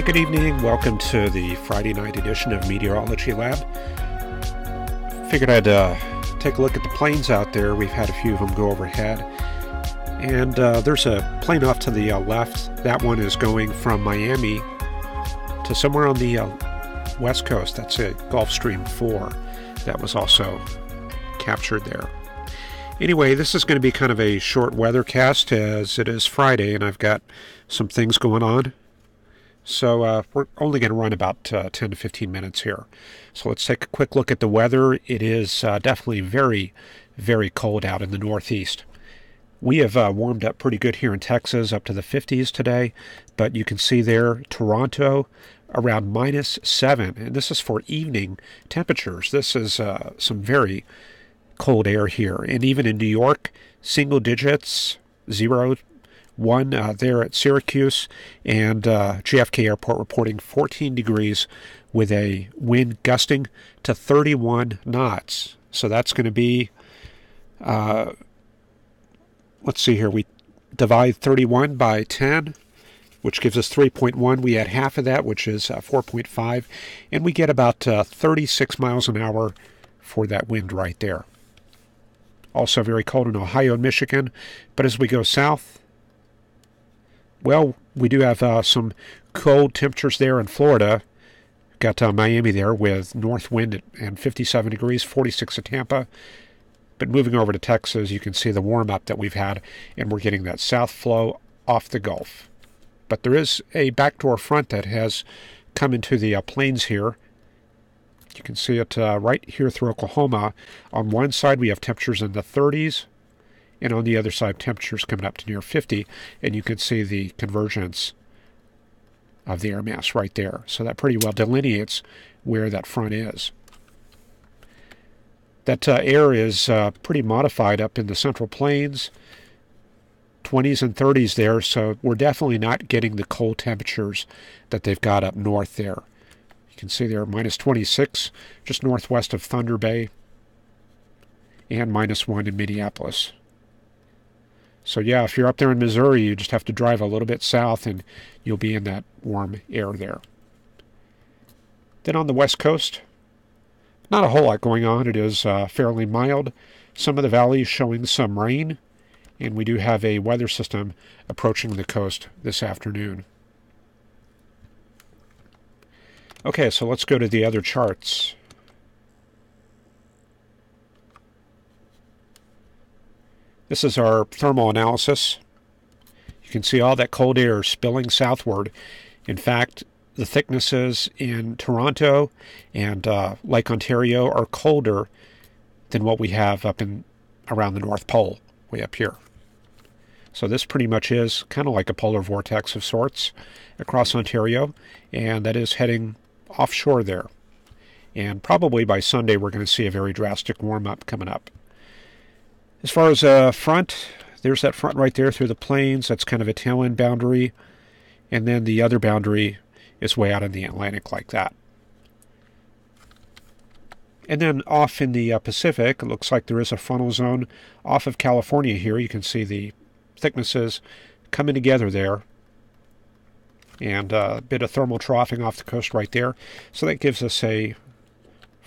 Good evening. Welcome to the Friday night edition of Meteorology Lab. Figured I'd take a look at the planes out there. We've had a few of them go overhead. And there's a plane off to the left. That one is going from Miami to somewhere on the west coast. That's a Gulfstream 4 that was also captured there. Anyway, this is going to be kind of a short weathercast as it is Friday and I've got some things going on. So we're only going to run about 10 to 15 minutes here. So let's take a quick look at the weather. It is definitely very, very cold out in the Northeast. We have warmed up pretty good here in Texas, up to the 50s today. But you can see there, Toronto, around -7. And this is for evening temperatures. This is some very cold air here. And even in New York, single digits, 0, 1 there at Syracuse, and JFK Airport reporting 14 degrees with a wind gusting to 31 knots. So that's going to be, let's see here, we divide 31 by 10, which gives us 3.1. We add half of that, which is 4.5, and we get about 36 miles an hour for that wind right there. Also very cold in Ohio and Michigan, but as we go south, well, we do have some cold temperatures there in Florida. Got Miami there with north wind and 57 degrees, 46 at Tampa. But moving over to Texas, you can see the warm-up that we've had, and we're getting that south flow off the Gulf. But there is a backdoor front that has come into the plains here. You can see it right here through Oklahoma. On one side, we have temperatures in the 30s. And on the other side, temperatures coming up to near 50, and you can see the convergence of the air mass right there. So that pretty well delineates where that front is. That air is pretty modified up in the Central Plains, 20s and 30s there, so we're definitely not getting the cold temperatures that they've got up north there. You can see there -26 just northwest of Thunder Bay, and -1 in Minneapolis. So yeah, if you're up there in Missouri, you just have to drive a little bit south and you'll be in that warm air there. Then on the west coast, not a whole lot going on. It is fairly mild. Some of the valleys showing some rain, and we do have a weather system approaching the coast this afternoon. Okay, so let's go to the other charts. This is our thermal analysis. You can see all that cold air spilling southward. In fact, the thicknesses in Toronto and Lake Ontario are colder than what we have up in around the North Pole, way up here. So this pretty much is kind of like a polar vortex of sorts across Ontario, and that is heading offshore there. And probably by Sunday we're going to see a very drastic warm-up coming up. As far as front, there's that front right there through the plains. That's kind of a tailwind boundary. And then the other boundary is way out in the Atlantic like that. And then off in the Pacific, it looks like there is a frontal zone off of California here. You can see the thicknesses coming together there. And a bit of thermal troughing off the coast right there. So that gives us a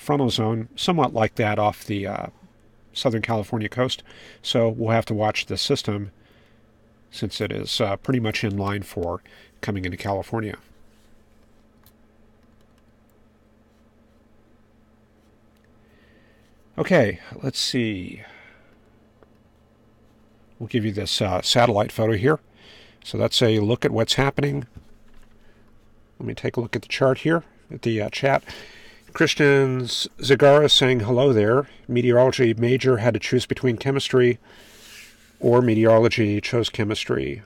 frontal zone, somewhat like that off the Southern California coast. So we'll have to watch the system since it is pretty much in line for coming into California. Okay, let's see. We'll give you this satellite photo here. So that's a look at what's happening. Let me take a look at the chart here, at the chat. Christian Zagara saying hello there. Meteorology major had to choose between chemistry or meteorology, chose chemistry.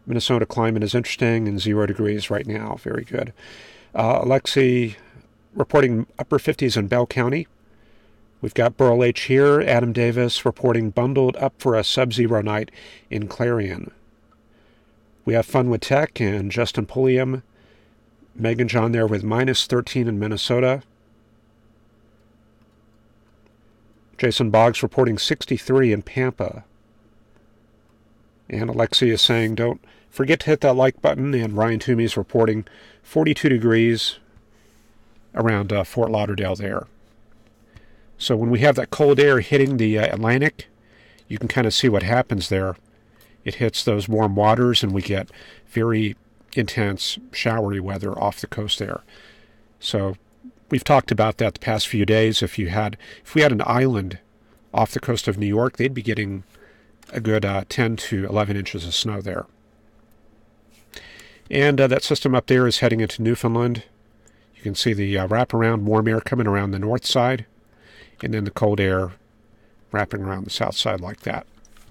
Minnesota climate is interesting and 0 degrees right now. Very good. Alexei reporting upper 50s in Bell County. We've got Burl H here. Adam Davis reporting bundled up for a sub-zero night in Clarion. We have Fun with Tech and Justin Pulliam. Megan John there with minus 13 in Minnesota. Jason Boggs reporting 63 in Pampa. And Alexia is saying, don't forget to hit that like button. And Ryan Toomey is reporting 42 degrees around Fort Lauderdale there. So when we have that cold air hitting the Atlantic, you can kind of see what happens there. It hits those warm waters and we get very intense showery weather off the coast there. So we've talked about that the past few days. If we had an island off the coast of New York, they'd be getting a good 10 to 11 inches of snow there. And that system up there is heading into Newfoundland. You can see the wraparound warm air coming around the north side, and then the cold air wrapping around the south side like that.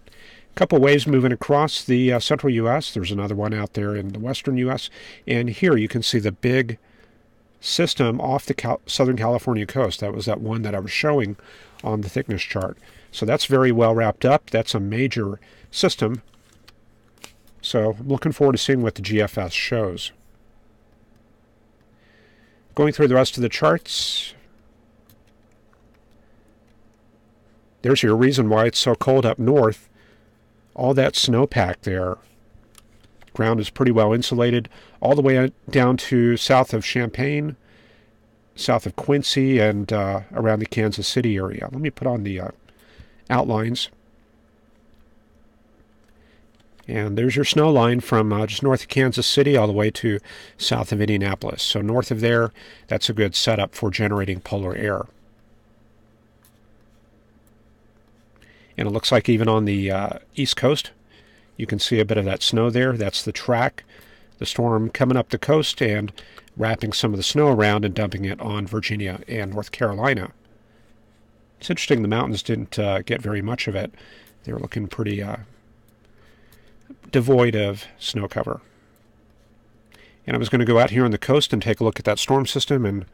A couple waves moving across the central U.S. There's another one out there in the western U.S. And here you can see the big system off the Southern California coast. That was that one that I was showing on the thickness chart. So that's very well wrapped up. That's a major system. So I'm looking forward to seeing what the GFS shows. Going through the rest of the charts. There's your reason why it's so cold up north. All that snowpack there. Ground is pretty well insulated all the way down to south of Champaign, south of Quincy, and around the Kansas City area. Let me put on the outlines. And there's your snow line from just north of Kansas City all the way to south of Indianapolis. So north of there, that's a good setup for generating polar air. And it looks like even on the east coast, you can see a bit of that snow there. That's the track, the storm coming up the coast and wrapping some of the snow around and dumping it on Virginia and North Carolina. It's interesting the mountains didn't get very much of it. They were looking pretty devoid of snow cover. And I was going to go out here on the coast and take a look at that storm system, and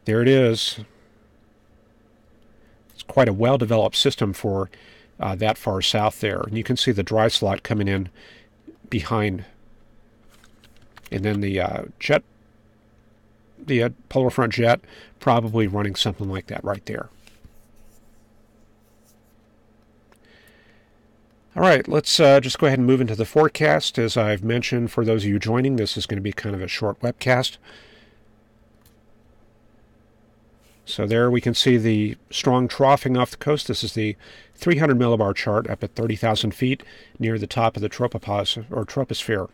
there it is. It's quite a well-developed system for that far south there. And you can see the dry slot coming in behind. And then the polar front jet probably running something like that right there. All right, let's just go ahead and move into the forecast. As I've mentioned, for those of you joining, this is going to be kind of a short webcast. So there we can see the strong troughing off the coast. This is the 300 millibar chart up at 30,000 feet near the top of the tropopause or troposphere.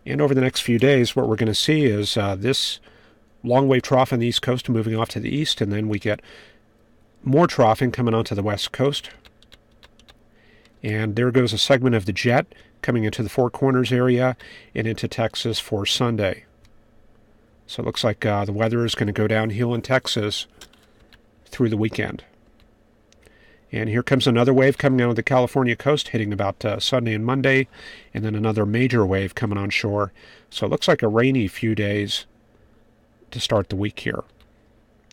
And over the next few days, what we're going to see is this long wave trough on the east coast moving off to the east, and then we get more troughing coming onto the west coast. And there goes a segment of the jet coming into the Four Corners area and into Texas for Sunday. So it looks like the weather is going to go downhill in Texas through the weekend. And here comes another wave coming out of the California coast, hitting about Sunday and Monday, and then another major wave coming on shore. So it looks like a rainy few days to start the week here.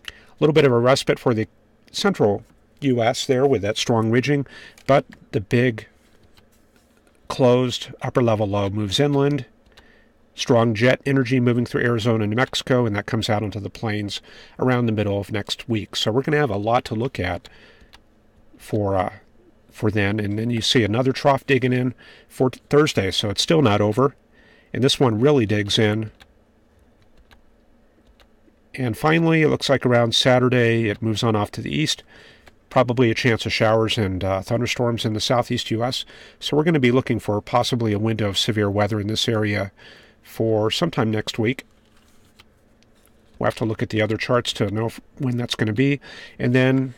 A little bit of a respite for the central U.S. there with that strong ridging, but the big closed upper level low moves inland. Strong jet energy moving through Arizona and New Mexico, and that comes out onto the plains around the middle of next week. So we're going to have a lot to look at for then. And then you see another trough digging in for Thursday, so it's still not over. And this one really digs in And finally, it looks like around Saturday it moves on off to the east. Probably a chance of showers and thunderstorms in the southeast U.S. So we're going to be looking for possibly a window of severe weather in this area for sometime next week. We'll have to look at the other charts to know when that's going to be. And then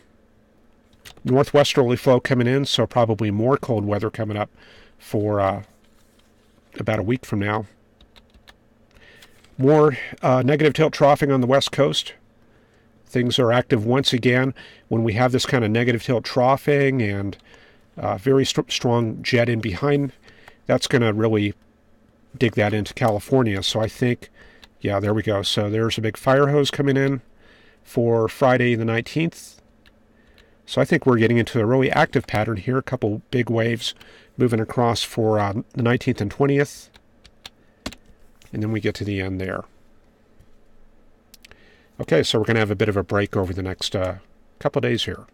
northwesterly flow coming in, so probably more cold weather coming up for about a week from now. More negative tilt troughing on the west coast. Things are active once again when we have this kind of negative tilt troughing and very strong jet in behind. That's going to really dig that into California. So I think, yeah, there we go. So there's a big fire hose coming in for Friday the 19th. So I think we're getting into a really active pattern here. A couple big waves moving across for the 19th and 20th. And then we get to the end there. Okay, so we're going to have a bit of a break over the next couple of days here.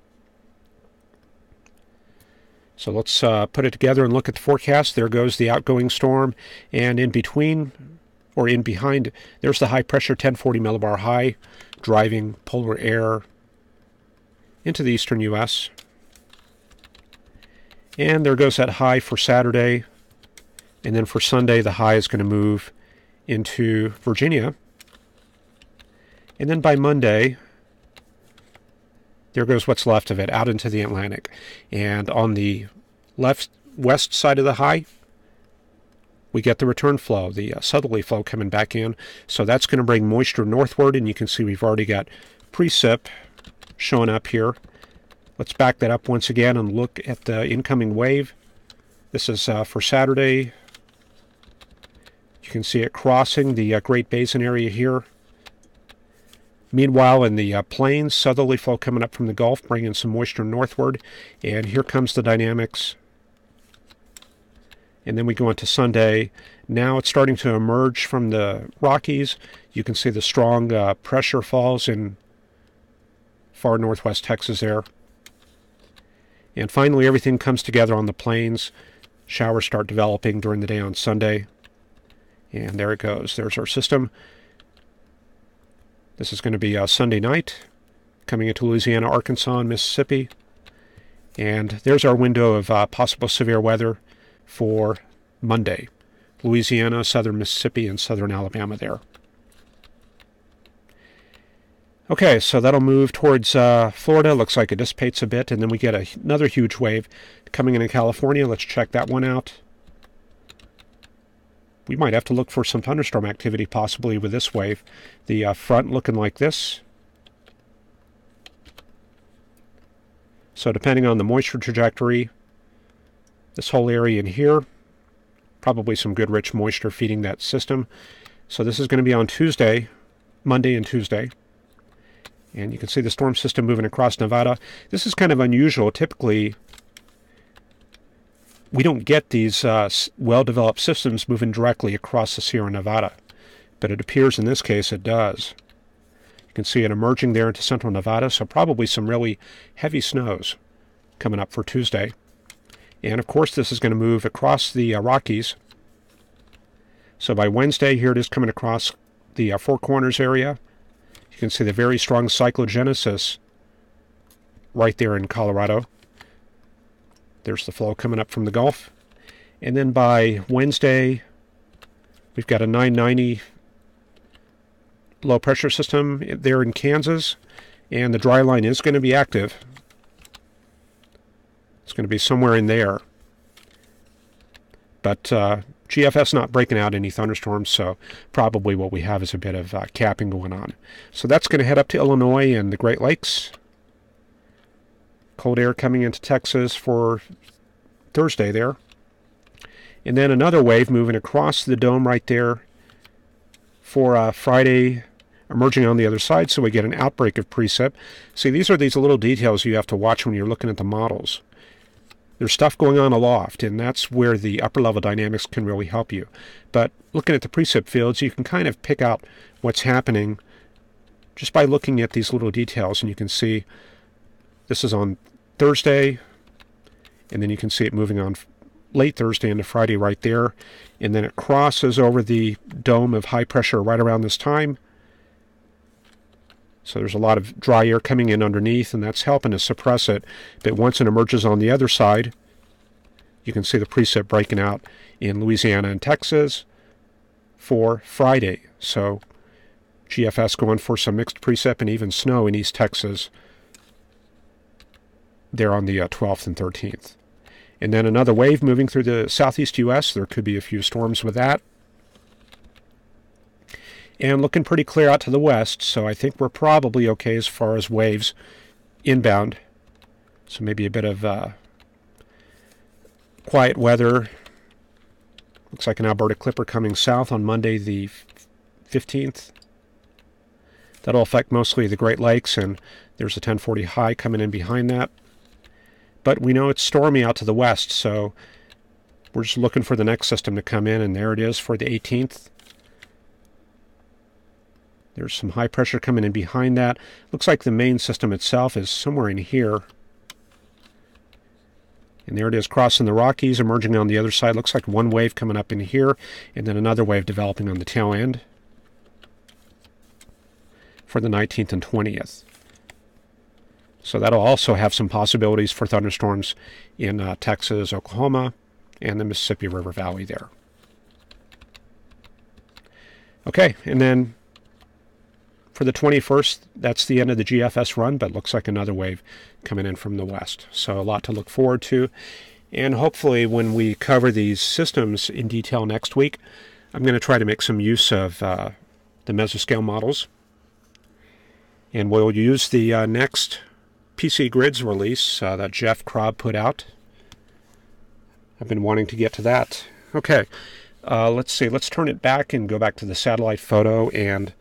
So let's put it together and look at the forecast. There goes the outgoing storm, and in between, or in behind, there's the high pressure 1040 millibar high, driving polar air into the eastern U.S. And there goes that high for Saturday, and then for Sunday, the high is going to move into Virginia. And then by Monday, there goes what's left of it out into the Atlantic. And on the west side of the high, we get the return flow, the southerly flow coming back in. So that's going to bring moisture northward, and you can see we've already got precip showing up here. Let's back that up once again and look at the incoming wave. This is for Saturday. You can see it crossing the Great Basin area here. Meanwhile, in the plains, southerly flow coming up from the Gulf, bringing some moisture northward. And here comes the dynamics. And then we go into Sunday. Now it's starting to emerge from the Rockies. You can see the strong pressure falls in far northwest Texas there. And finally, everything comes together on the plains. Showers start developing during the day on Sunday. And there it goes. There's our system. This is going to be Sunday night, coming into Louisiana, Arkansas, and Mississippi. And there's our window of possible severe weather for Monday. Louisiana, southern Mississippi, and southern Alabama there. Okay, so that'll move towards Florida. Looks like it dissipates a bit, and then we get another huge wave coming into California. Let's check that one out. We might have to look for some thunderstorm activity possibly with this wave. The front looking like this. So depending on the moisture trajectory, this whole area in here, probably some good rich moisture feeding that system. So this is going to be on Tuesday, Monday and Tuesday. And you can see the storm system moving across Nevada. This is kind of unusual. Typically, we don't get these well-developed systems moving directly across the Sierra Nevada, but it appears in this case it does. You can see it emerging there into central Nevada, so probably some really heavy snows coming up for Tuesday. And of course this is going to move across the Rockies. So by Wednesday, here it is coming across the Four Corners area. You can see the very strong cyclogenesis right there in Colorado. There's the flow coming up from the Gulf. And then by Wednesday, we've got a 990 low pressure system there in Kansas. And the dry line is going to be active. It's going to be somewhere in there. But GFS not breaking out any thunderstorms, so probably what we have is a bit of capping going on. So that's going to head up to Illinois and the Great Lakes. Cold air coming into Texas for Thursday there. And then another wave moving across the dome right there for Friday, emerging on the other side, so we get an outbreak of precip. See, these are these little details you have to watch when you're looking at the models. There's stuff going on aloft, and that's where the upper-level dynamics can really help you. But looking at the precip fields, you can kind of pick out what's happening just by looking at these little details, and you can see this is on Thursday, and then you can see it moving on late Thursday into Friday right there, and then it crosses over the dome of high pressure right around this time, So there's a lot of dry air coming in underneath, and that's helping to suppress it. But once it emerges on the other side, you can see the precip breaking out in Louisiana and Texas for Friday. So GFS going for some mixed precip and even snow in East Texas there on the 12th and 13th. And then another wave moving through the southeast U.S. There could be a few storms with that. And looking pretty clear out to the west, so I think we're probably okay as far as waves inbound. So maybe a bit of quiet weather. Looks like an Alberta clipper coming south on Monday the 15th. That'll affect mostly the Great Lakes, and there's a 1040 high coming in behind that. But we know it's stormy out to the west, so we're just looking for the next system to come in, and there it is for the 18th. There's some high pressure coming in behind that. Looks like the main system itself is somewhere in here. And there it is crossing the Rockies, emerging on the other side. Looks like one wave coming up in here, and then another wave developing on the tail end for the 19th and 20th. So that'll also have some possibilities for thunderstorms in Texas, Oklahoma, and the Mississippi River Valley there. Okay, and then for the 21st, that's the end of the GFS run, but looks like another wave coming in from the west. So a lot to look forward to. And hopefully when we cover these systems in detail next week, I'm going to try to make some use of the mesoscale models. And we'll use the next PC Grids release that Jeff Krob put out. I've been wanting to get to that. Okay, let's see. Let's turn it back and go back to the satellite photo, and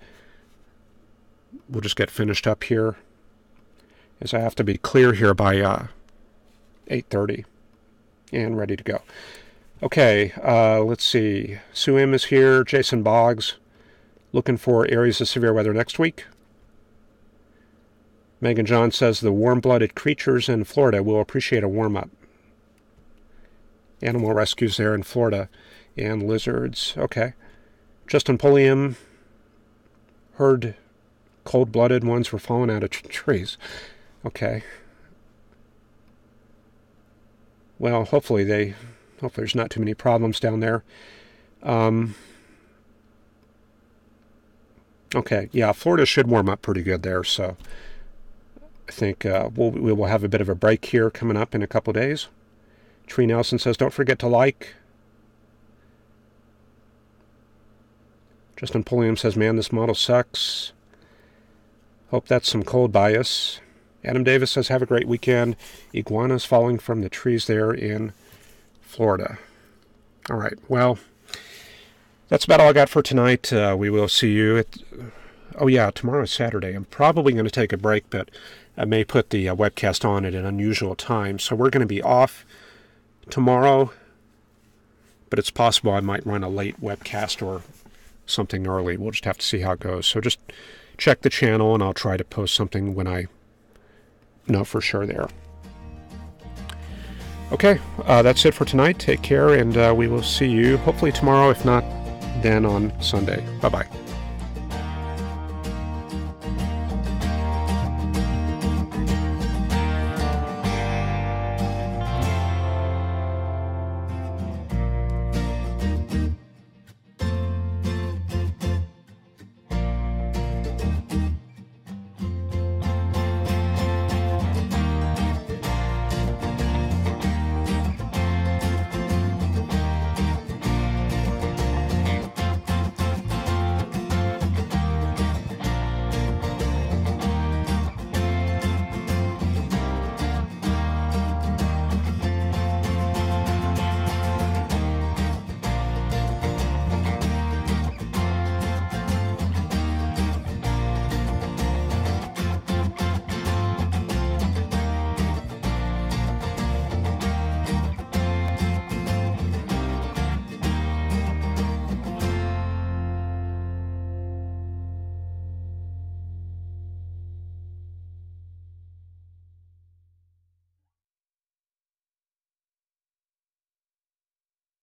we'll just get finished up here, as I have to be clear here by 8:30 and ready to go. Okay, let's see. Sue M is here. Jason Boggs looking for areas of severe weather next week. Megan John says the warm-blooded creatures in Florida will appreciate a warm-up. Animal rescues there in Florida and lizards. Okay. Justin Pulliam heard cold-blooded ones were falling out of trees. Okay. Well, hopefully there's not too many problems down there. Okay, yeah, Florida should warm up pretty good there, so I think we will have a bit of a break here coming up in a couple days. Tree Nelson says, don't forget to like. Justin Pulliam says, man, this model sucks. Hope that's some cold bias. Adam Davis says, have a great weekend. Iguanas falling from the trees there in Florida. All right, well, that's about all I got for tonight. We will see you at... Oh, yeah, tomorrow is Saturday. I'm probably going to take a break, but I may put the webcast on at an unusual time. So we're going to be off tomorrow, but it's possible I might run a late webcast or something early. We'll just have to see how it goes. So just check the channel, and I'll try to post something when I know for sure there. Okay, that's it for tonight. Take care, and we will see you hopefully tomorrow, if not then on Sunday. Bye-bye.